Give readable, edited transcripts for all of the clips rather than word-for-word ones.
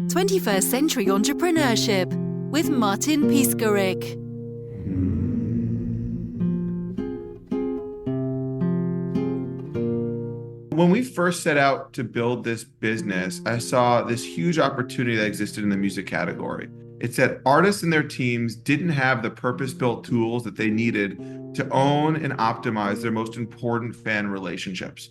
21st Century Entrepreneurship with Martin Piskarik. When we first set out to build this business, I saw this huge opportunity that existed in the music category. It's that artists and their teams didn't have the purpose-built tools that they needed to own and optimize their most important fan relationships.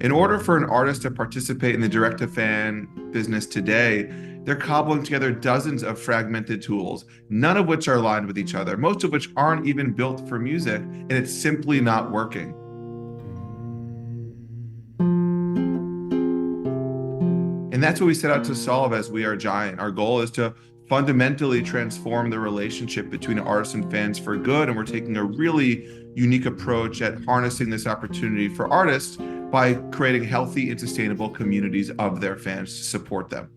In order for an artist to participate in the direct-to-fan business today, they're cobbling together dozens of fragmented tools, none of which are aligned with each other, most of which aren't even built for music, and it's simply not working. And that's what we set out to solve as We Are Giant. Our goal is to fundamentally transform the relationship between artists and fans for good, and we're taking a really unique approach at harnessing this opportunity for artists by creating healthy and sustainable communities of their fans to support them.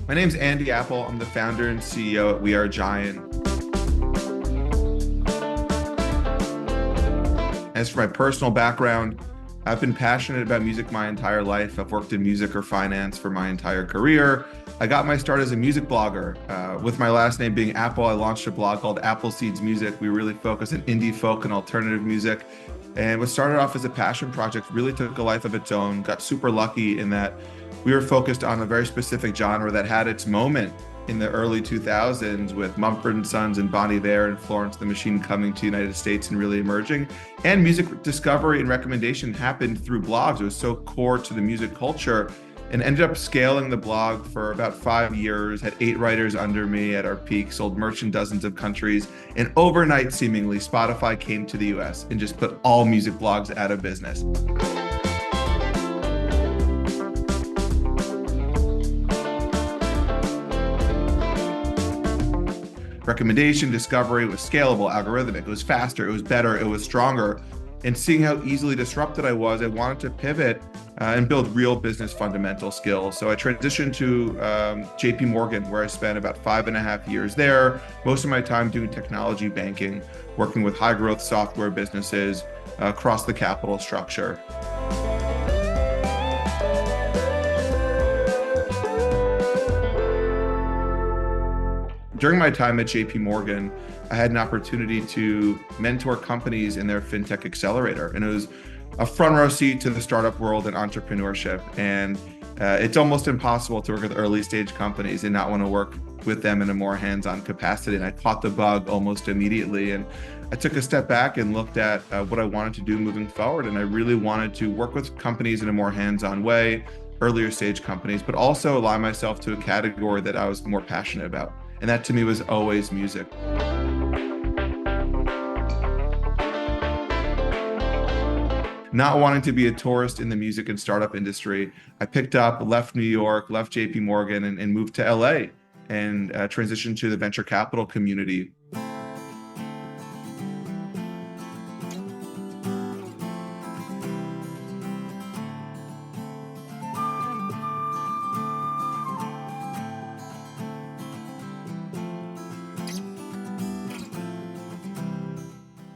My name's Andy Apple. I'm the founder and CEO at We Are Giant. As for my personal background, I've been passionate about music my entire life. I've worked in music or finance for my entire career. I got my start as a music blogger. With my last name being Apple, I launched a blog called Appleseeds Music. We really focus on indie folk and alternative music. And what started off as a passion project really took a life of its own. Got super lucky in that we were focused on a very specific genre that had its moment in the early 2000s with Mumford & Sons and Bon Iver and Florence the Machine coming to the United States and really emerging. And music discovery and recommendation happened through blogs. It was so core to the music culture, and ended up scaling the blog for about 5 years, had 8 writers under me at our peak, sold merch in dozens of countries. And overnight, seemingly, Spotify came to the US and just put all music blogs out of business. Recommendation discovery was scalable, algorithmic, it was faster, it was better, it was stronger. And seeing how easily disrupted I was, I wanted to pivot and build real business fundamental skills. So I transitioned to JP Morgan, where I spent about 5.5 years there, most of my time doing technology banking, working with high growth software businesses across the capital structure. During my time at JP Morgan, I had an opportunity to mentor companies in their fintech accelerator. And it was a front row seat to the startup world and entrepreneurship. And it's almost impossible to work with early stage companies and not want to work with them in a more hands-on capacity. And I caught the bug almost immediately. And I took a step back and looked at what I wanted to do moving forward. And I really wanted to work with companies in a more hands-on way, earlier stage companies, but also align myself to a category that I was more passionate about. And that to me was always music. Not wanting to be a tourist in the music and startup industry, I left New York, left JP Morgan, and moved to LA and transitioned to the venture capital community.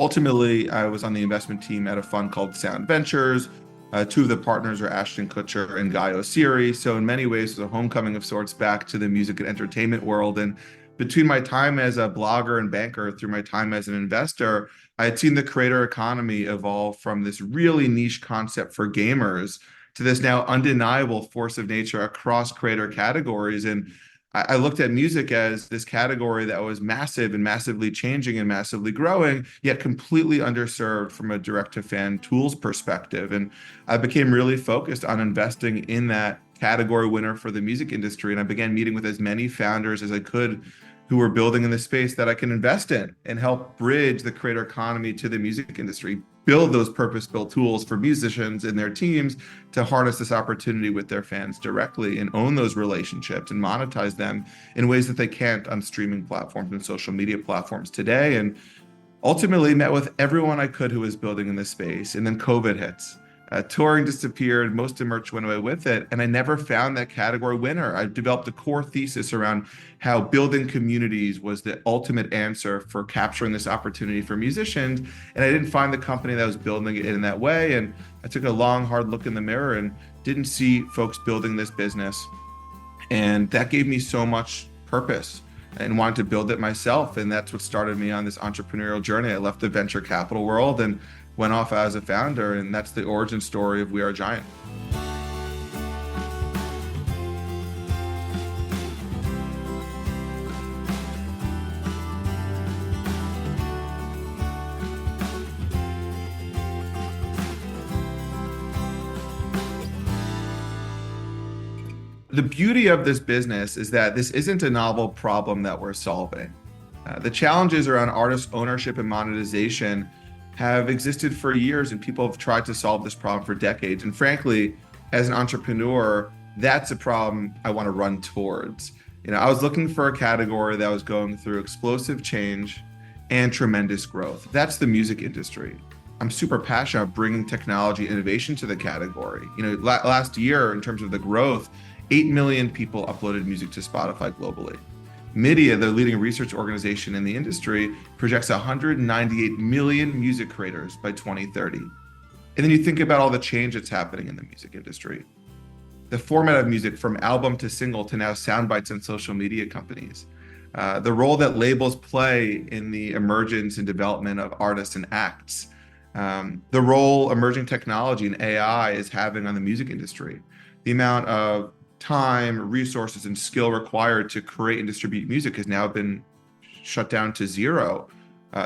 Ultimately, I was on the investment team at a fund called Sound Ventures. 2 of the partners are Ashton Kutcher and Guy Oseary. So in many ways, it was a homecoming of sorts back to the music and entertainment world. And between my time as a blogger and banker through my time as an investor, I had seen the creator economy evolve from this really niche concept for gamers to this now undeniable force of nature across creator categories. And I looked at music as this category that was massive and massively changing and massively growing, yet completely underserved from a direct-to-fan tools perspective. And I became really focused on investing in that category winner for the music industry. And I began meeting with as many founders as I could who were building in the space that I can invest in and help bridge the creator economy to the music industry, build those purpose-built tools for musicians and their teams to harness this opportunity with their fans directly and own those relationships and monetize them in ways that they can't on streaming platforms and social media platforms today. And Ultimately, met with everyone I could who was building in this space, and then COVID hits. Touring disappeared, most of merch went away with it, and I never found that category winner. I developed a core thesis around how building communities was the ultimate answer for capturing this opportunity for musicians, and I didn't find the company that was building it in that way. And I took a long, hard look in the mirror and didn't see folks building this business, and that gave me so much purpose and wanted to build it myself. And that's what started me on this entrepreneurial journey. I left the venture capital world and went off as a founder, and that's the origin story of We Are Giant. The beauty of this business is that this isn't a novel problem that we're solving. The challenges around artist ownership and monetization have existed for years, and people have tried to solve this problem for decades. And frankly, as an entrepreneur, that's a problem I want to run towards. I was looking for a category that was going through explosive change and tremendous growth. That's the music industry. I'm super passionate about bringing technology innovation to the category. Last year, in terms of the growth, 8 million people uploaded music to Spotify globally. Media, the leading research organization in the industry, projects 198 million music creators by 2030. And then you think about all the change that's happening in the music industry. The format of music, from album to single to now sound bites on social media companies. The role that labels play in the emergence and development of artists and acts. The role emerging technology and AI is having on the music industry. The amount of time, resources, and skill required to create and distribute music has now been shut down to zero.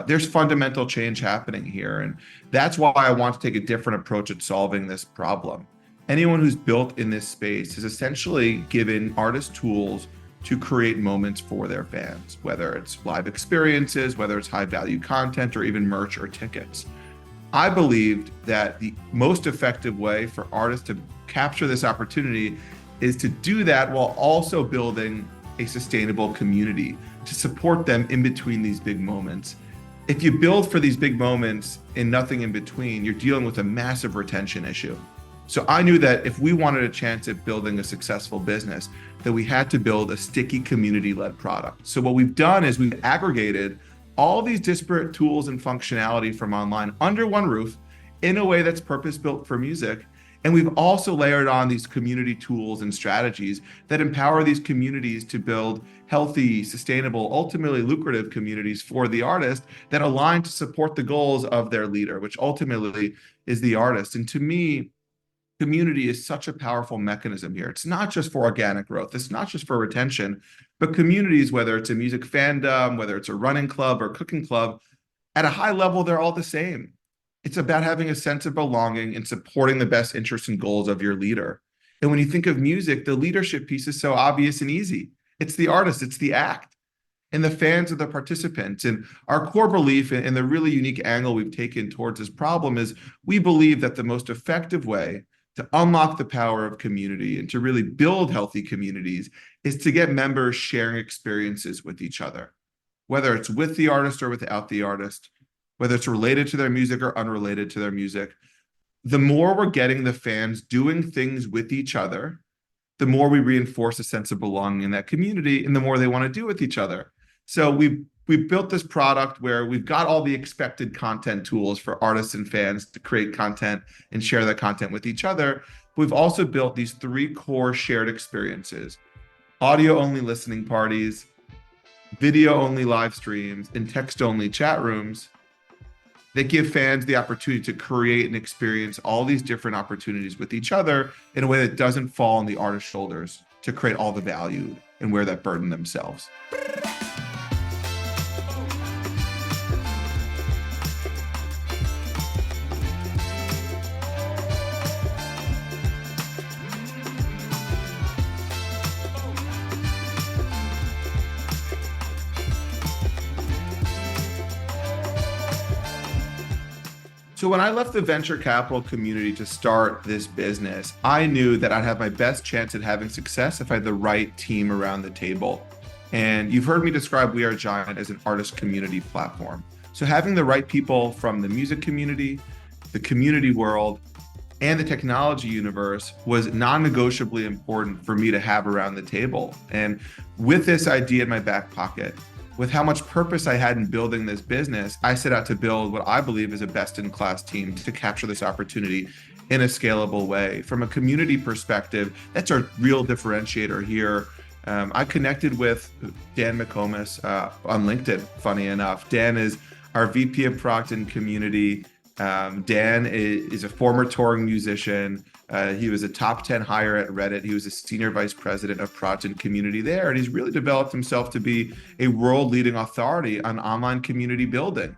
There's fundamental change happening here, and that's why I want to take a different approach at solving this problem. Anyone who's built in this space has essentially given artists tools to create moments for their fans, whether it's live experiences, whether it's high-value content, or even merch or tickets. I believed that the most effective way for artists to capture this opportunity is to do that while also building a sustainable community to support them in between these big moments. If you build for these big moments and nothing in between, you're dealing with a massive retention issue. So I knew that if we wanted a chance at building a successful business, that we had to build a sticky community-led product. So what we've done is we've aggregated all these disparate tools and functionality from online under one roof in a way that's purpose-built for music. And we've also layered on these community tools and strategies that empower these communities to build healthy, sustainable, ultimately lucrative communities for the artist that align to support the goals of their leader, which ultimately is the artist. And to me, community is such a powerful mechanism here. It's not just for organic growth. It's not just for retention, but communities, whether it's a music fandom, whether it's a running club or cooking club, at a high level, they're all the same. It's about having a sense of belonging and supporting the best interests and goals of your leader. And when you think of music, the leadership piece is so obvious and easy. It's the artist, it's the act, and the fans are the participants. And our core belief and the really unique angle we've taken towards this problem is we believe that the most effective way to unlock the power of community and to really build healthy communities is to get members sharing experiences with each other, whether it's with the artist or without the artist, whether it's related to their music or unrelated to their music. The more we're getting the fans doing things with each other, the more we reinforce a sense of belonging in that community and the more they want to do with each other. So we've built this product where we've got all the expected content tools for artists and fans to create content and share that content with each other. We've also built these 3 core shared experiences: audio-only listening parties, video-only live streams, and text-only chat rooms that give fans the opportunity to create and experience all these different opportunities with each other in a way that doesn't fall on the artist's shoulders to create all the value and wear that burden themselves. So when I left the venture capital community to start this business, I knew that I'd have my best chance at having success if I had the right team around the table. And you've heard me describe We Are Giant as an artist community platform. So having the right people from the music community, the community world, and the technology universe was non-negotiably important for me to have around the table. And with this idea in my back pocket, with how much purpose I had in building this business, I set out to build what I believe is a best-in-class team to capture this opportunity in a scalable way. From a community perspective, that's our real differentiator here. I connected with Dan McComas on LinkedIn, funny enough. Dan is our VP of Product and Community. Dan is a former touring musician. He was a top 10 hire at Reddit. He was a senior vice president of product and community there. And he's really developed himself to be a world leading authority on online community building.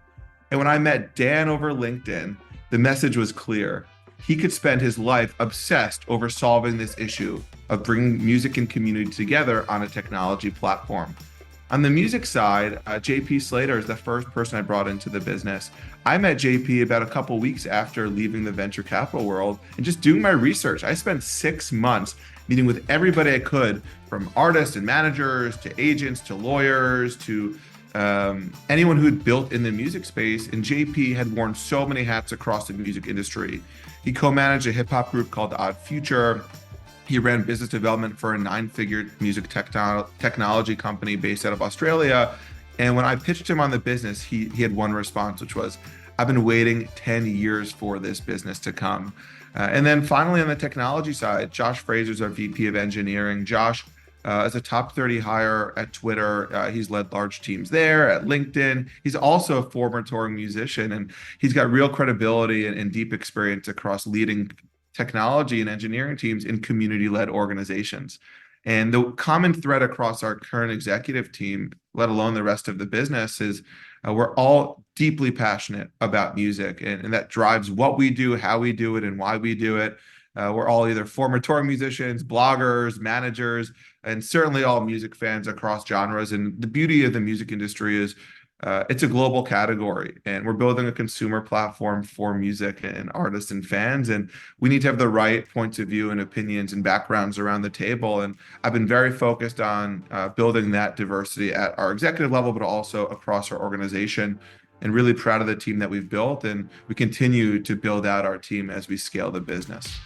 And when I met Dan over LinkedIn, the message was clear. He could spend his life obsessed over solving this issue of bringing music and community together on a technology platform. On the music side, JP Slater is the first person I brought into the business. I met JP about a couple weeks after leaving the venture capital world and just doing my research. I spent 6 months meeting with everybody I could, from artists and managers to agents to lawyers to anyone who had built in the music space. And JP had worn so many hats across the music industry. He co-managed a hip hop group called The Odd Future. He ran business development for a 9-figure music technology company based out of Australia. And when I pitched him on the business, he had one response, which was, I've been waiting 10 years for this business to come. And then finally, on the technology side, Josh Fraser's our VP of engineering. Josh is a top 30 hire at Twitter. He's led large teams there at LinkedIn. He's also a former touring musician, and he's got real credibility and deep experience across leading technology and engineering teams in community-led organizations. And the common thread across our current executive team, let alone the rest of the business, is we're all deeply passionate about music, and that drives what we do, how we do it, and why we do it. We're all either former touring musicians, bloggers, managers, and certainly all music fans across genres. And the beauty of the music industry is it's a global category, and we're building a consumer platform for music and artists and fans. And we need to have the right points of view and opinions and backgrounds around the table. And I've been very focused on building that diversity at our executive level, but also across our organization, and really proud of the team that we've built. And we continue to build out our team as we scale the business.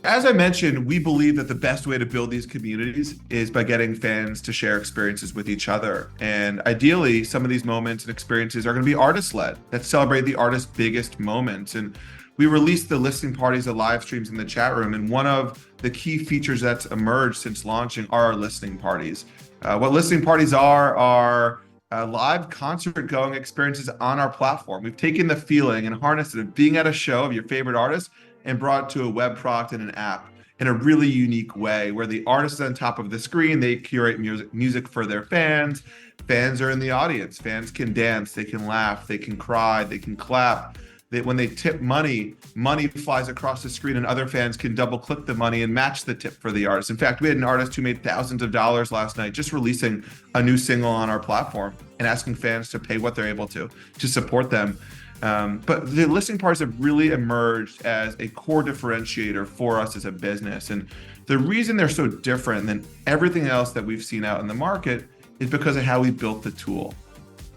As I mentioned, we believe that the best way to build these communities is by getting fans to share experiences with each other. And ideally, some of these moments and experiences are going to be artist-led that celebrate the artist's biggest moments. And we released the listening parties, the live streams in the chat room. And one of the key features that's emerged since launching are our listening parties. What listening parties are live concert-going experiences on our platform. We've taken the feeling and harnessed it of being at a show of your favorite artist and brought it to a web product and an app in a really unique way, where the artist is on top of the screen, they curate music for their fans. Fans are in the audience. Fans can dance, they can laugh, they can cry, they can clap. When they tip money, money flies across the screen and other fans can double click the money and match the tip for the artist. In fact, we had an artist who made thousands of dollars last night just releasing a new single on our platform and asking fans to pay what they're able to support them. But the listening parties have really emerged as a core differentiator for us as a business. And the reason they're so different than everything else that we've seen out in the market is because of how we built the tool.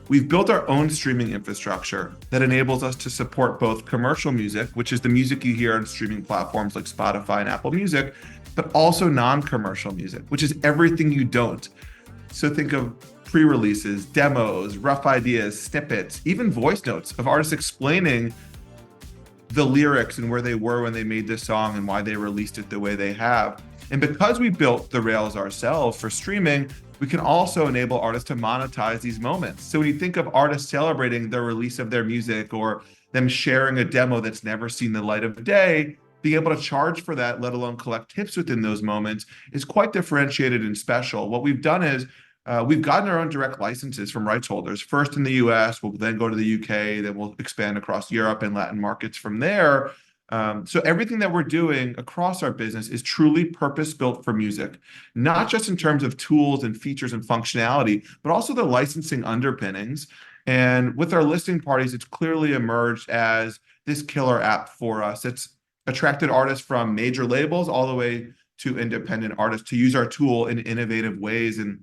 We've built our own streaming infrastructure that enables us to support both commercial music, which is the music you hear on streaming platforms like Spotify and Apple Music, but also non-commercial music, which is everything you don't. So think of pre-releases, demos, rough ideas, snippets, even voice notes of artists explaining the lyrics and where they were when they made this song and why they released it the way they have. And because we built the rails ourselves for streaming, we can also enable artists to monetize these moments. So when you think of artists celebrating the release of their music or them sharing a demo that's never seen the light of day, being able to charge for that, let alone collect tips within those moments, is quite differentiated and special. What we've done is we've gotten our own direct licenses from rights holders, first in the US, we'll then go to the UK, then we'll expand across Europe and Latin markets from there. So everything that we're doing across our business is truly purpose-built for music, not just in terms of tools and features and functionality, but also the licensing underpinnings. And with our listening parties, it's clearly emerged as this killer app for us. It's attracted artists from major labels all the way to independent artists to use our tool in innovative ways. And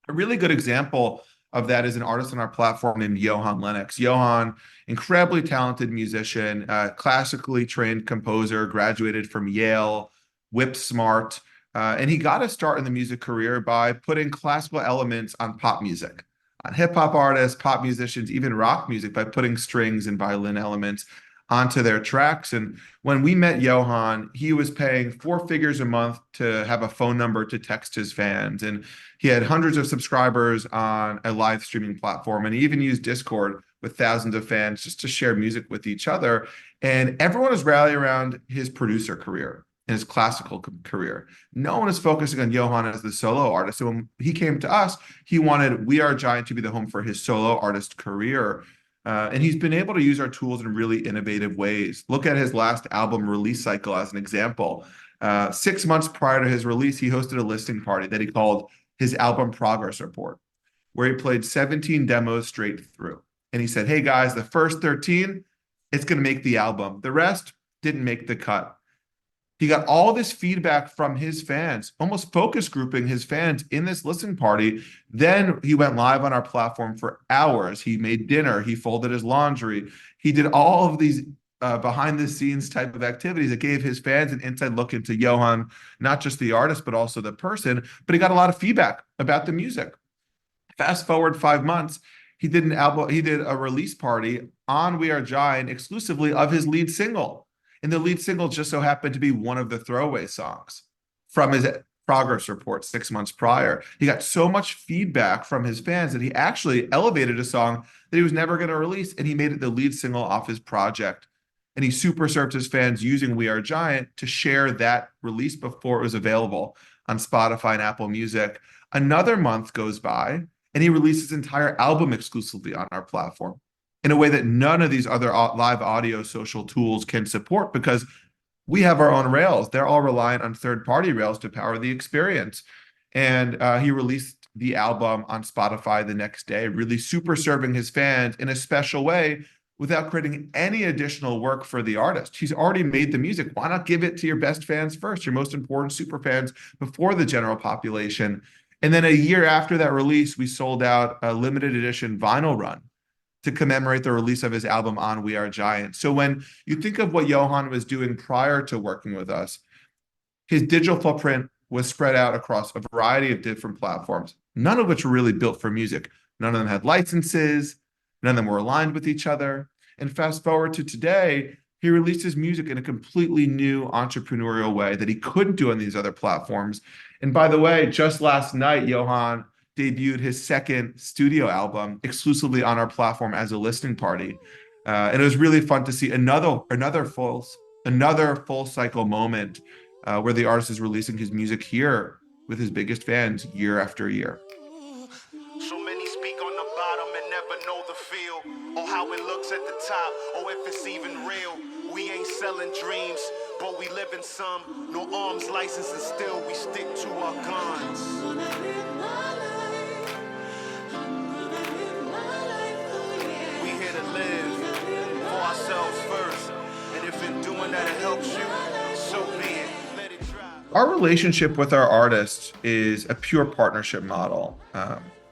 a really good example of that is an artist on our platform named Johan Lennox. Johan, incredibly talented musician, classically trained composer, graduated from Yale, whip smart, and he got a start in the music career by putting classical elements on pop music, on hip hop artists, pop musicians, even rock music, by putting strings and violin elements onto their tracks. And when we met Johan, he was paying 4 figures a month to have a phone number to text his fans. And he had hundreds of subscribers on a live streaming platform. And he even used Discord with thousands of fans just to share music with each other. And everyone was rallying around his producer career and his classical career. No one is focusing on Johan as the solo artist. So when he came to us, he wanted We Are Giant to be the home for his solo artist career. And he's been able to use our tools in really innovative ways. Look at his last album release cycle as an example. 6 months prior to his release, he hosted a listening party that he called his album progress report, where he played 17 demos straight through. And he said, hey guys, the first 13, it's going to make the album. The rest didn't make the cut. He got all this feedback from his fans, almost focus grouping his fans in this listening party. Then he went live on our platform for hours. He made dinner. He folded his laundry. He did all of these behind the scenes type of activities that gave his fans an inside look into Johan, not just the artist, but also the person. But he got a lot of feedback about the music. Fast forward 5 months, he did a release party on We Are Giant exclusively of his lead single. And the lead single just so happened to be one of the throwaway songs from his progress report 6 months prior. He got so much feedback from his fans that he actually elevated a song that he was never going to release, and he made it the lead single off his project. And he super served his fans using We Are Giant to share that release before it was available on Spotify and Apple Music. Another month goes by, and he released his entire album exclusively on our platform, in a way that none of these other live audio social tools can support, because we have our own rails. They're all reliant on third-party rails to power the experience. And he released the album on Spotify the next day, really super serving his fans in a special way without creating any additional work for the artist. He's already made the music. Why not give it to your best fans first, your most important super fans, before the general population? And then a year after that release, we sold out a limited edition vinyl run to commemorate the release of his album on We Are Giant. So when you think of what Johan was doing prior to working with us, his digital footprint was spread out across a variety of different platforms, none of which were really built for music. None of them had licenses, none of them were aligned with each other. And fast forward to today, he released his music in a completely new entrepreneurial way that he couldn't do on these other platforms. And by the way, just last night, Johan debuted his second studio album exclusively on our platform as a listening party. And it was really fun to see another full cycle moment where the artist is releasing his music here with his biggest fans year after year. So many speak on the bottom and never know the feel, or how it looks at the top, or if it's even real. We ain't selling dreams, but we live in some. No arms license, and still we stick to our guns. We here to live for ourselves first, and if in doing that it helps you, so be it. Let it drive. Our relationship with our artists is a pure partnership model.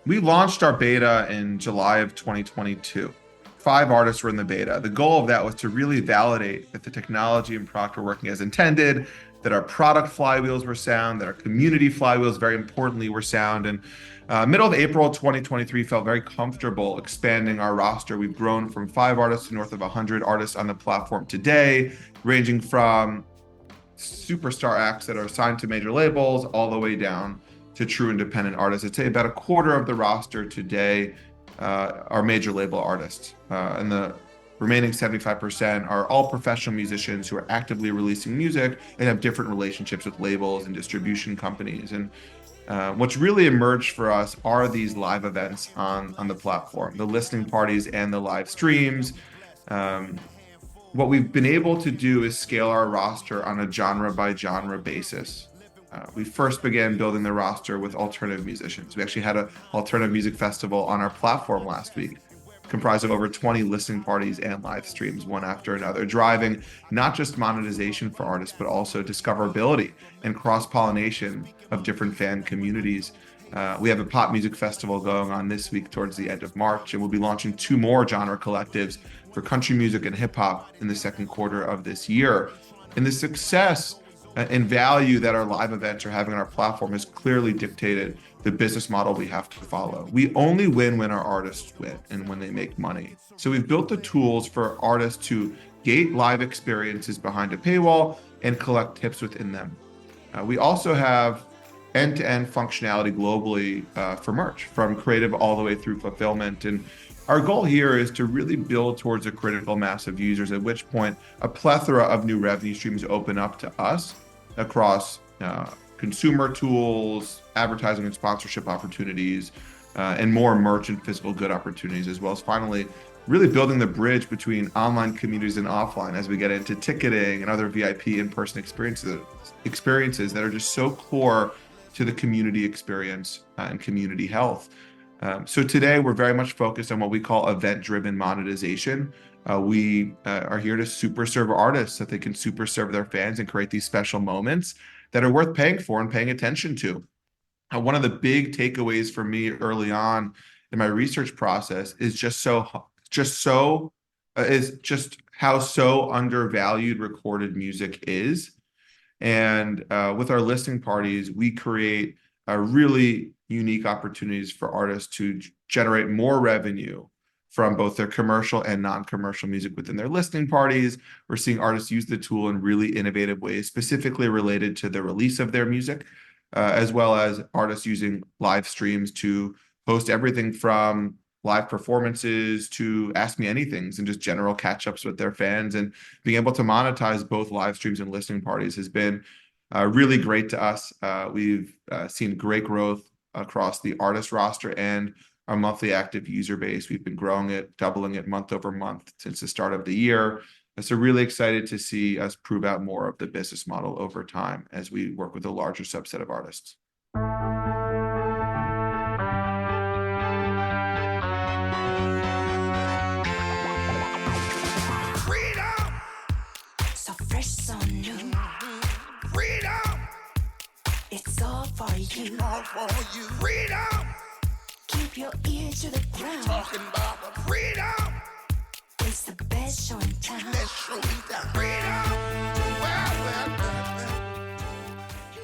We launched our beta in July of 2022. 5 artists were in the beta. The goal of that was to really validate that the technology and product were working as intended, that our product flywheels were sound, that our community flywheels, very importantly, were sound. And middle of April 2023 felt very comfortable expanding our roster. We've grown from 5 artists to north of 100 artists on the platform today, ranging from superstar acts that are signed to major labels all the way down to true independent artists. I'd say about a quarter of the roster today are major label artists. And the remaining 75% are all professional musicians who are actively releasing music and have different relationships with labels and distribution companies. And what's really emerged for us are these live events on the platform, the listening parties and the live streams. what we've been able to do is scale our roster on a genre by genre basis. We first began building the roster with alternative musicians. We actually had an alternative music festival on our platform last week, comprised of over 20 listening parties and live streams, one after another, driving not just monetization for artists, but also discoverability and cross-pollination of different fan communities. We have a pop music festival going on this week towards the end of March, and we'll be launching 2 more genre collectives for country music and hip hop in the second quarter of this year. And the success and value that our live events are having on our platform has clearly dictated the business model we have to follow. We only win when our artists win and when they make money. So we've built the tools for artists to gate live experiences behind a paywall and collect tips within them. We also have end-to-end functionality globally for merch, from creative all the way through fulfillment. And our goal here is to really build towards a critical mass of users, at which point a plethora of new revenue streams open up to us across consumer tools, advertising and sponsorship opportunities, and more merch and physical good opportunities, as well as finally really building the bridge between online communities and offline as we get into ticketing and other VIP in-person experiences that are just so core to the community experience and community health. So today we're very much focused on what we call event-driven monetization. We are here to super serve artists so that they can super serve their fans and create these special moments that are worth paying for and paying attention to. One of the big takeaways for me early on in my research process is just how so undervalued recorded music is. And with our listening parties, we create really unique opportunities for artists to generate more revenue from both their commercial and non-commercial music within their listening parties. We're seeing artists use the tool in really innovative ways, specifically related to the release of their music, as well as artists using live streams to host everything from live performances to Ask Me Anythings and just general catch-ups with their fans. And being able to monetize both live streams and listening parties has been really great to us. We've seen great growth across the artist roster and our monthly active user base. We've been growing it, doubling it month over month since the start of the year. So really excited to see us prove out more of the business model over time as we work with a larger subset of artists. Freedom, so fresh, so new. Freedom, it's all for you. All for you. Freedom, keep your ear to the ground. Talking about the freedom. It's the best show in town. Best show in town. Freedom.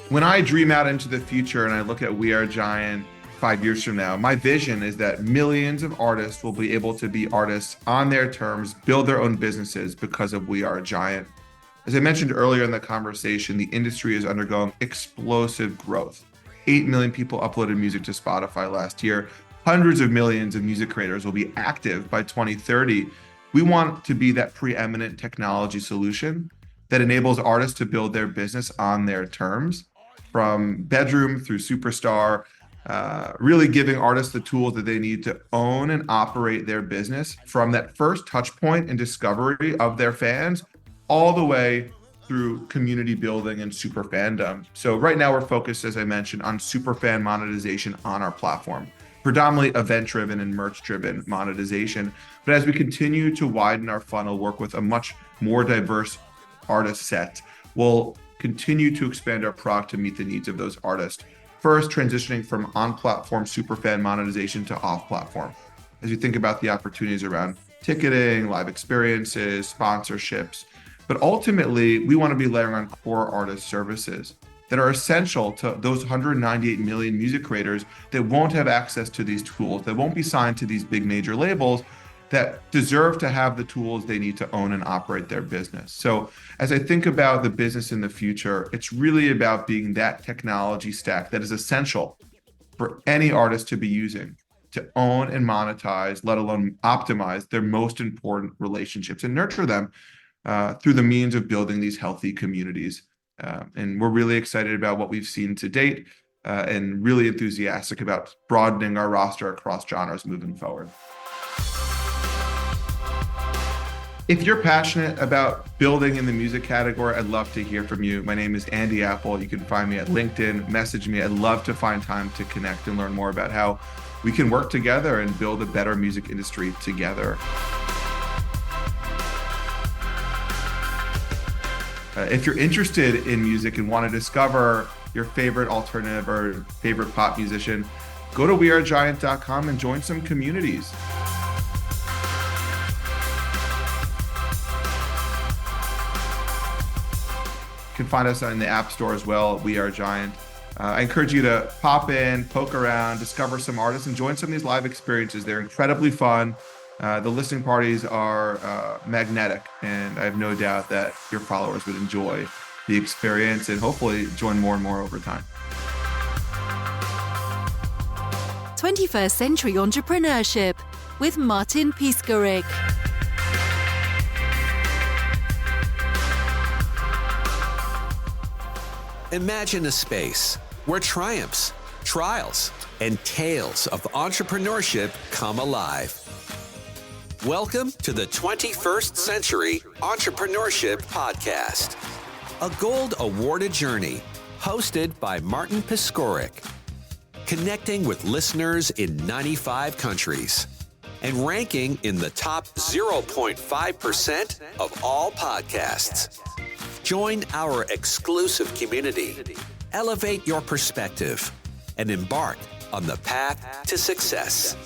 When I dream out into the future and I look at We Are Giant 5 years from now, my vision is that millions of artists will be able to be artists on their terms, build their own businesses because of We Are Giant. As I mentioned earlier in the conversation, the industry is undergoing explosive growth. 8 million people uploaded music to Spotify last year. Hundreds of millions of music creators will be active by 2030. We want to be that preeminent technology solution that enables artists to build their business on their terms, from bedroom through superstar, really giving artists the tools that they need to own and operate their business from that first touch point and discovery of their fans all the way through community building and super fandom. So right now we're focused, as I mentioned, on super fan monetization on our platform, predominantly event-driven and merch-driven monetization. But as we continue to widen our funnel, work with a much more diverse artist set, we'll continue to expand our product to meet the needs of those artists. First, transitioning from on-platform superfan monetization to off-platform. As you think about the opportunities around ticketing, live experiences, sponsorships, but ultimately, we want to be layering on core artist services that are essential to those 198 million music creators that won't have access to these tools, that won't be signed to these big major labels, that deserve to have the tools they need to own and operate their business. So as I think about the business in the future, it's really about being that technology stack that is essential for any artist to be using to own and monetize, let alone optimize their most important relationships and nurture them through the means of building these healthy communities. And we're really excited about what we've seen to date and really enthusiastic about broadening our roster across genres moving forward. If you're passionate about building in the music category, I'd love to hear from you. My name is Andy Apple. You can find me at LinkedIn, message me. I'd love to find time to connect and learn more about how we can work together and build a better music industry together. If you're interested in music and want to discover your favorite alternative or favorite pop musician, go to wearegiant.com and join some communities. You can find us in the App Store as well, We Are Giant. I encourage you to pop in, poke around, discover some artists, and join some of these live experiences. They're incredibly fun. The listening parties are magnetic, and I have no doubt that your followers would enjoy the experience and hopefully join more and more over time. 21st Century Entrepreneurship with Martin Piskarik. Imagine a space where triumphs, trials, and tales of entrepreneurship come alive. Welcome to the 21st Century Entrepreneurship Podcast, a gold awarded journey hosted by Martin Piskarik, connecting with listeners in 95 countries and ranking in the top 0.5% of all podcasts. Join our exclusive community, elevate your perspective, and embark on the path to success.